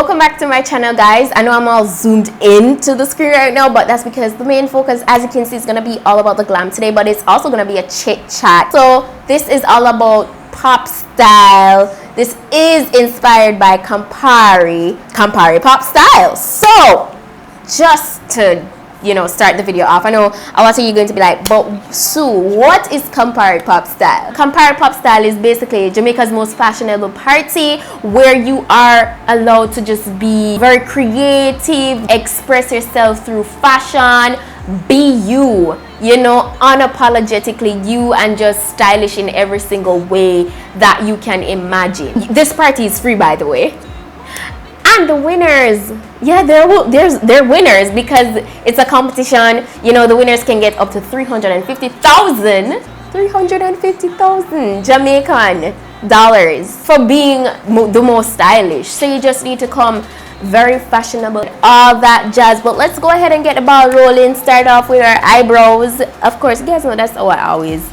welcome back to my channel, guys. I know I'm all zoomed into the screen right now, but that's because the main focus, as you can see, is going to be all about the glam today, but it's also going to be a chit chat. So this is all about pop style. This is inspired by Campari pop style. So just to start the video off, I know a lot of you are going to be like, but Sue, what is Campari pop style? Campari pop style is basically Jamaica's most fashionable party, where you are allowed to just be very creative, express yourself through fashion, be you, unapologetically you, and just stylish in every single way that you can imagine. This party is free, by the way. And the winners, yeah, they're winners because it's a competition. The winners can get up to 350,000 Jamaican dollars for being the most stylish. So you just need to come very fashionable, all that jazz. But let's go ahead and get the ball rolling. Start off with our eyebrows. Of course, you guys know that's how I always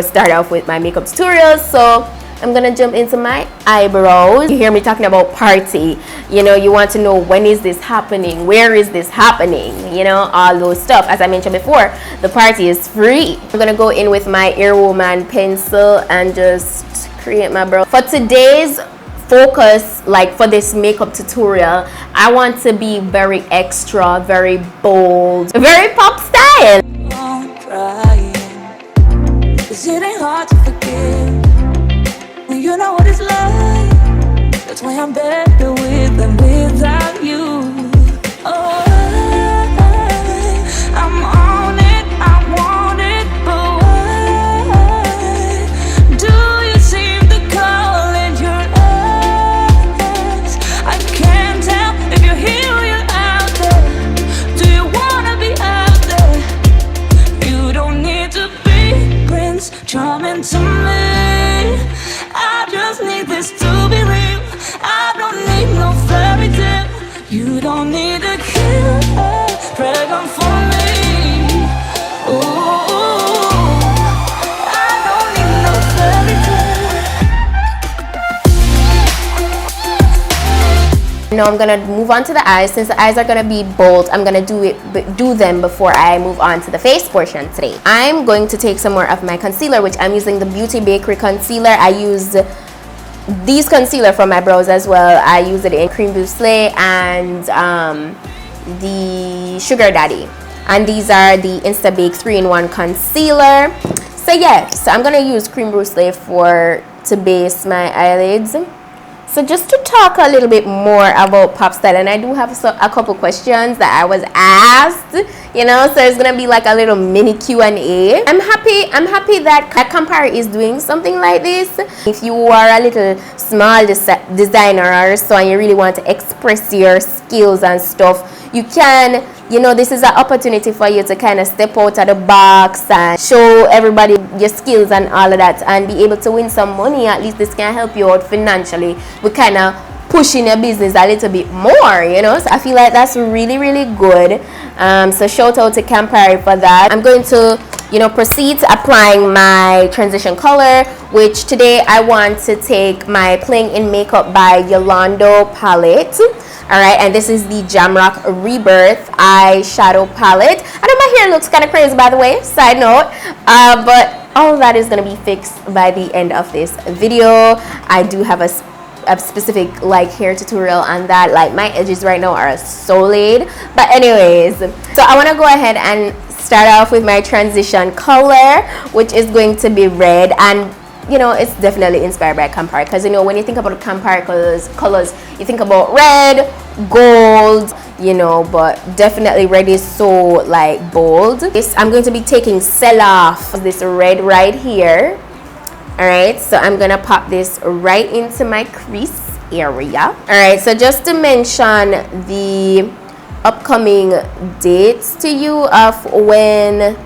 start off with my makeup tutorials. So I'm gonna jump into my eyebrows. You hear me talking about party, you want to know, when is this happening, where is this happening, all those stuff. As I mentioned before, the party is free. I'm gonna go in with my Airwoman pencil and just create my brow. For today's focus, like for this makeup tutorial, I want to be very extra, very bold, very pop style. I'm crying, 'cause it ain't hard to forgive. You know what it's like. That's why I'm better with than without you. Oh, I'm on it, I want it, but why do you seem to call in your eyes? I can't tell if you're here or you're out there. Do you wanna be out there? You don't need to be Prince Charming to me. I just need this to be real. I don't need no fairy tale. You don't need a killer dragon for me. Ooh, I don't need no fairy tale. Now I'm gonna move on to the eyes. Since the eyes are gonna be bold, I'm gonna do them before I move on to the face portion today. I'm going to take some more of my concealer, which I'm using the Beauty Bakery concealer. I use these concealer for my brows as well. I use it in Cream Brulee and the Sugar Daddy, and these are the Insta Bake 3-in-1 concealer. So yeah, so I'm gonna use Cream Brulee to base my eyelids. So just to talk a little bit more about pop style, and I do have a couple questions that I was asked, so it's gonna be like a little mini Q&A. I'm happy that Campari is doing something like this. If you are a little small designer or so and you really want to express your skills and stuff, you can, this is an opportunity for you to kind of step out of the box and show everybody your skills and all of that, and be able to win some money. At least this can help you out financially. We kind of pushing your business a little bit more, so I feel like that's really, really good. So shout out to Campari for that. I'm going to proceed to applying my transition color, which today I want to take my Playing in Makeup by Yolando palette. Alright, and this is the Jamrock Rebirth eyeshadow palette. I know my hair looks kind of crazy, by the way, side note, but all of that is going to be fixed by the end of this video. I do have a specific hair tutorial on that. My edges right now are so laid, but anyways, so I want to go ahead and start off with my transition color, which is going to be red. And it's definitely inspired by Campari, because when you think about Campari colors, you think about red, gold, but definitely red is so bold. I'm going to be taking Sell Off, this red right here. Alright, so I'm gonna pop this right into my crease area. Alright, so just to mention the upcoming dates to you of when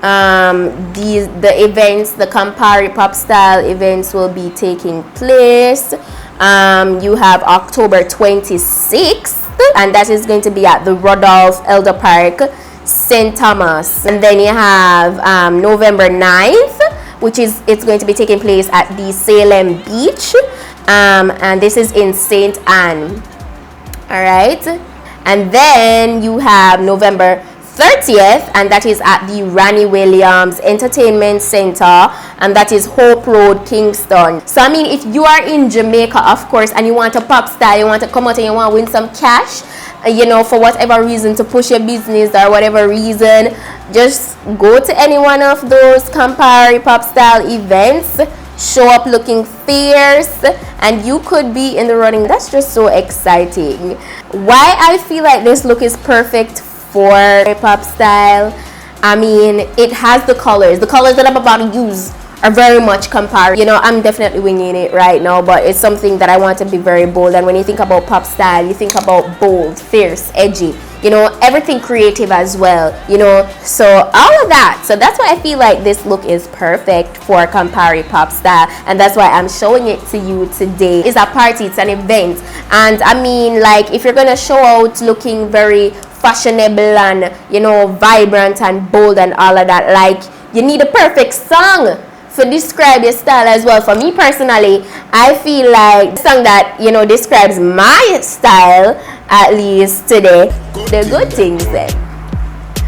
the events, the Campari pop style events will be taking place. You have October 26th, and that is going to be at the Rudolph Elder Park, St. Thomas. And then you have November 9th, which is it's going to be taking place at the Salem beach, and this is in St.Ann. All right. And then you have November 30th, and that is at the Ranny Williams Entertainment Center, and that is Hope Road, Kingston. So I mean, if you are in Jamaica, of course, and you want a pop star, you want to come out and you want to win some cash, you know, for whatever reason, to push your business or whatever reason, just go to any one of those Campari pop style events, show up looking fierce, and you could be in the running. That's just so exciting. Why I feel like this look is perfect for pop style, I mean, it has the colors that I'm about to use are very much Campari. You know, I'm definitely winging it right now, but it's something that I want to be very bold. And when you think about pop style, you think about bold, fierce, edgy, you know, everything creative as well, you know, so all of that. So that's why I feel like this look is perfect for Campari pop style, and that's why I'm showing it to you today. It's a party, it's an event, and I mean, like, if you're gonna show out looking very fashionable and, you know, vibrant and bold and all of that, like, you need a perfect song to describe your style as well. For me personally, I feel like the song that, you know, describes my style, at least today, the good things then.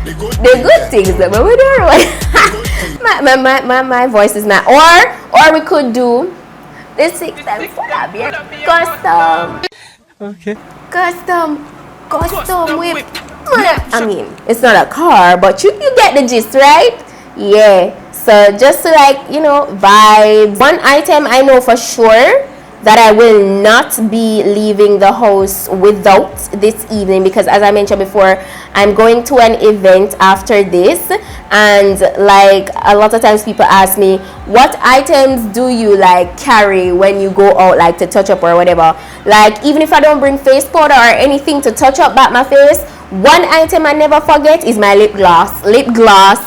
The good things then. But we don't know. my voice is not. Or we could do the 6 and 4 custom. Okay. Custom whip. I mean, it's not a car, but you get the gist, right? Yeah. So just to, like, you know, vibe. One item I know for sure that I will not be leaving the house without this evening, because as I mentioned before, I'm going to an event after this, and like a lot of times people ask me, what items do you like carry when you go out, like to touch up or whatever. Like, even if I don't bring face powder or anything to touch up back my face, one item I never forget is my lip gloss. Lip gloss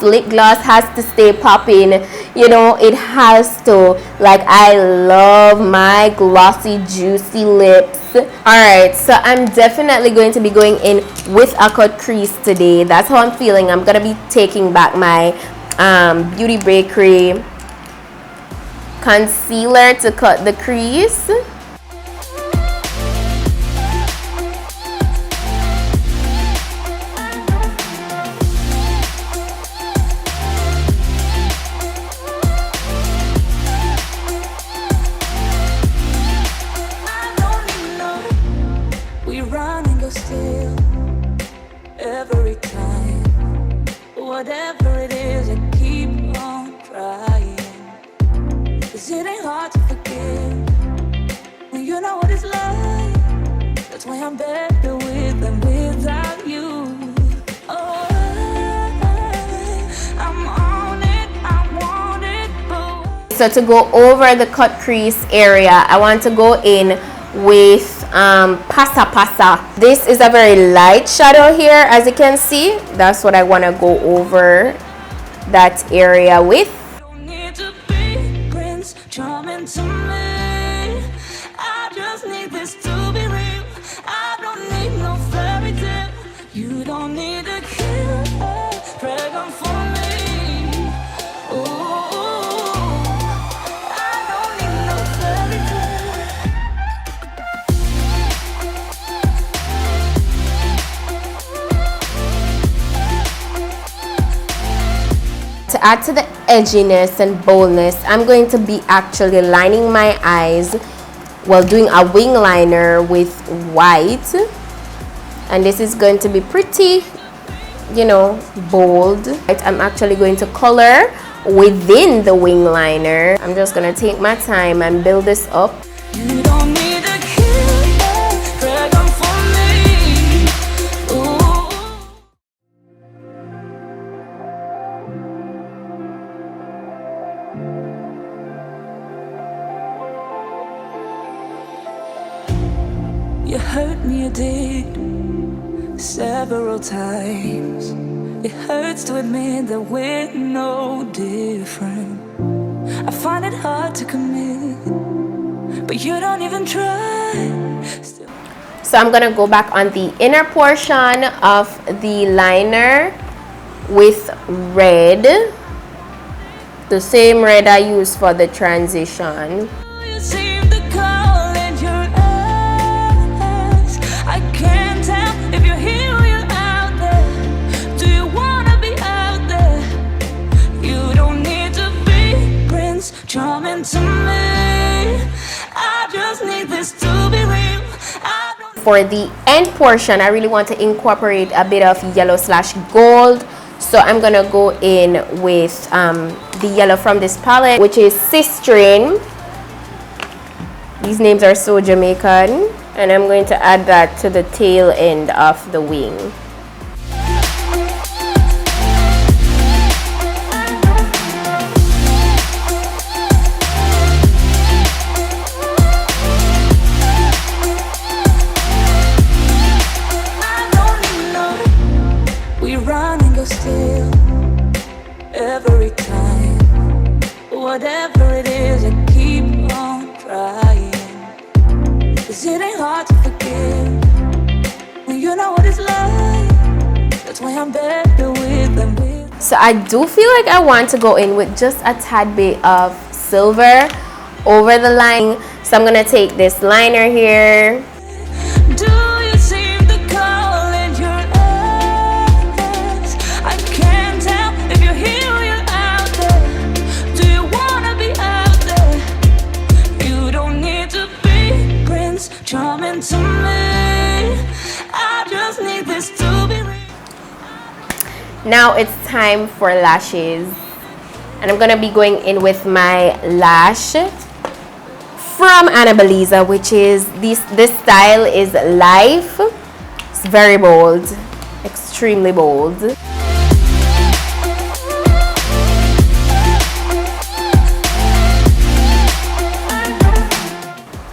has to stay popping, you know, it has to. Like, I love my glossy, juicy lips. Alright, so I'm definitely going to be going in with a cut crease today. That's how I'm feeling. I'm gonna be taking back my Beauty Bakery concealer to cut the crease. Whatever it is, I keep on trying. 'Cause it ain't hard to forgive when you know what it's like. That's why I'm better with than without you. Oh, I'm on it, I want it, but... So to go over the cut crease area, I want to go in with Pasa. This is a very light shadow here, as you can see. That's what I want to go over that area with. Don't need to be Prince Charming to me. I just need this to be real. I don't need no fairy tale. You don't need a killer dragon for me. Ooh, I don't need no fairy tale. To add to the edginess and boldness, I'm going to be actually lining my eyes, well, doing a wing liner with white, and this is going to be pretty, you know, bold. I'm actually going to color within the wing liner. I'm just going to take my time and build this up. You don't need a killer dragon for me. Ooh. You hurt me, you did, several times. It hurts to admit that we're no different. I find it hard to commit, but you don't even try. Still. So I'm gonna go back on the inner portion of the liner with red, the same red I used for the transition. You seem to call in your eyes. I can't for the end portion, I really want to incorporate a bit of yellow / gold. So I'm gonna go in with the yellow from this palette, which is Sistrine. These names are so Jamaican. And I'm going to add that to the tail end of the wing. Still, every time, whatever it is, I keep on trying. 'Cause it ain't hard to forgive when you know what it's like. That's why I'm better with them. So I do feel like I want to go in with just a tad bit of silver over the line. So I'm gonna take this liner here. Charming to me, I just need this to be real. Now it's time for lashes, and I'm gonna be going in with my lash from Annabelisa, which is this style is Life. It's very bold, extremely bold.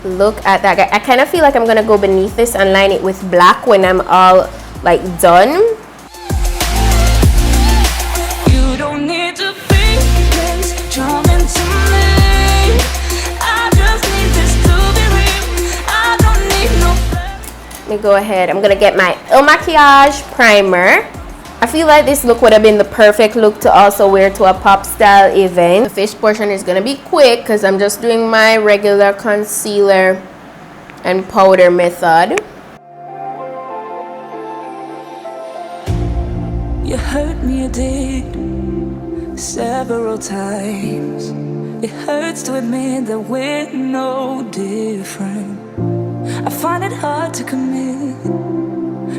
Look at that. I kind of feel like I'm gonna go beneath this and line it with black when I'm all like done. You don't need to be Prince Charming to me. I just need this to be real. I don't need no. Let me go ahead. I'm gonna get my Il Makiage primer. I feel like this look would have been the perfect look to also wear to a pop style event. The fish portion is gonna be quick because I'm just doing my regular concealer and powder method. You hurt me, you did, several times. It hurts to admit that we're no different. I find it hard to commit,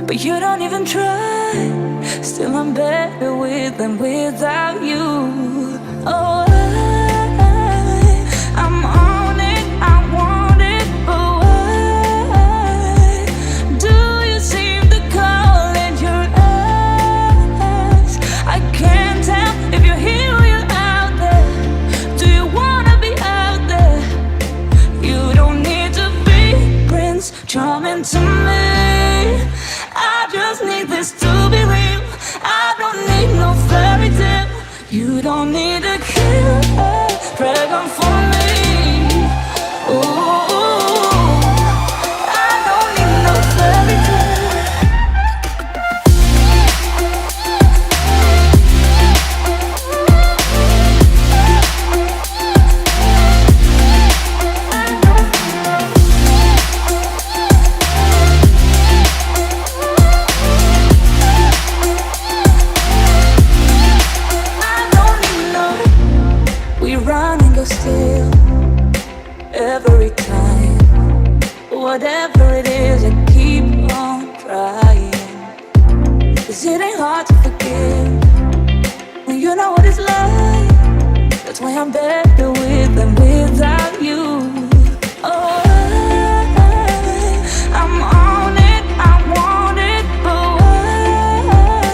but you don't even try. Still I'm better with than without you. Oh, I'm on it, I want it, but why do you seem to call in your eyes? I can't tell if you're here or you're out there. Do you wanna be out there? You don't need to be Prince Charming to me. I just need this to be real. I don't need no fairy tale. You don't need to kill a dragon for me. Ooh, I don't need no fairy still, every time, whatever it is, I keep on trying. 'Cause it ain't hard to forgive when you know what it's like. That's why I'm better with than without you. Oh, I'm on it, I want it, but why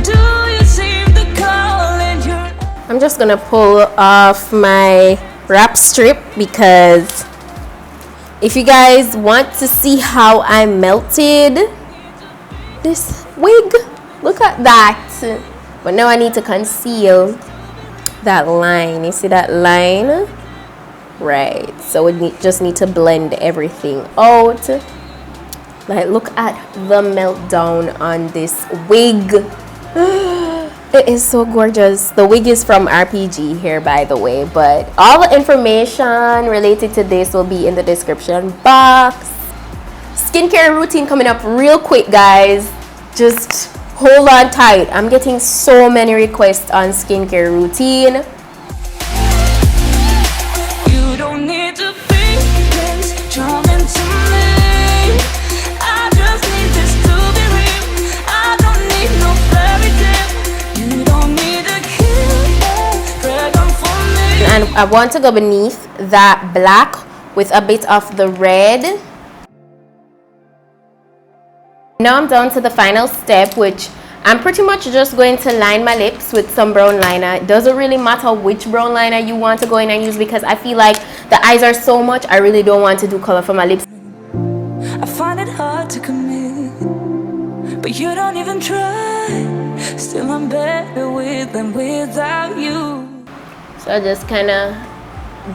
do you seem to call in your... I'm just gonna pull off my wrap strip because if you guys want to see how I melted this wig, look at that. But now I need to conceal that line. You see that line? Right, so we just need to blend everything out. Like, look at the meltdown on this wig. It is so gorgeous. The wig is from RPG here, by the way, but all the information related to this will be in the description box. Skincare routine coming up real quick, guys. Just hold on tight. I'm getting so many requests on skincare routine. You don't need to be Prince Charming to me. I want to go beneath that black with a bit of the red. Now I'm down to the final step, which I'm pretty much just going to line my lips with some brown liner. It doesn't really matter which brown liner you want to go in and use, because I feel like the eyes are so much, I really don't want to do color for my lips. I find it hard to commit, but you don't even try. Still I'm better with than without you. So I just kind of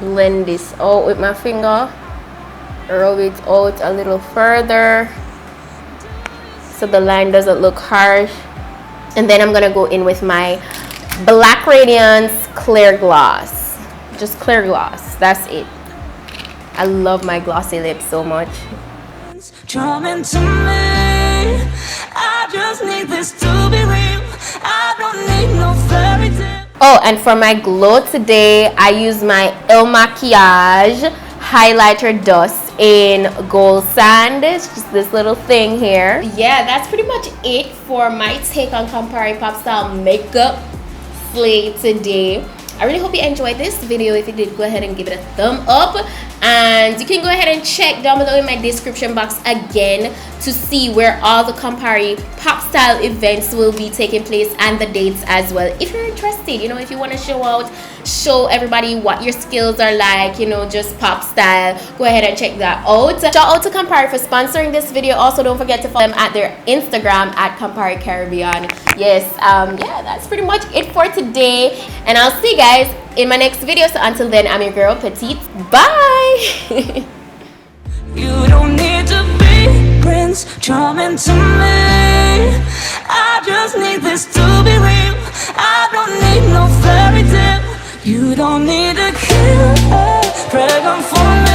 blend this out with my finger, rub it out a little further so the line doesn't look harsh. And then I'm gonna go in with my Black Radiance Clear Gloss. Just clear gloss, that's it. I love my glossy lips so much. Charming to me, I just need this to be real. I don't need no fairy tale. Oh, and for my glow today, I use my El Maquillage highlighter dust in Gold Sand. It's just this little thing here. Yeah, that's pretty much it for my take on Campari Pop Style makeup slay today. I really hope you enjoyed this video. If you did, go ahead and give it a thumb up, and you can go ahead and check down below in my description box again to see where all the Campari Pop Style events will be taking place and the dates as well. If you're interested, you know, if you want to show everybody what your skills are like, you know, just pop style, go ahead and check that out. Shout out to Campari for sponsoring this video. Also, don't forget to follow them at their Instagram at Campari Caribbean. Yes, yeah, that's pretty much it for today, and I'll see you guys in my next video. So until then, I'm your girl Petite. Bye. You don't need to be Prince Charming to me. I just need this to be real. I don't need no fairy tale. You don't need a killer, pregnant for me.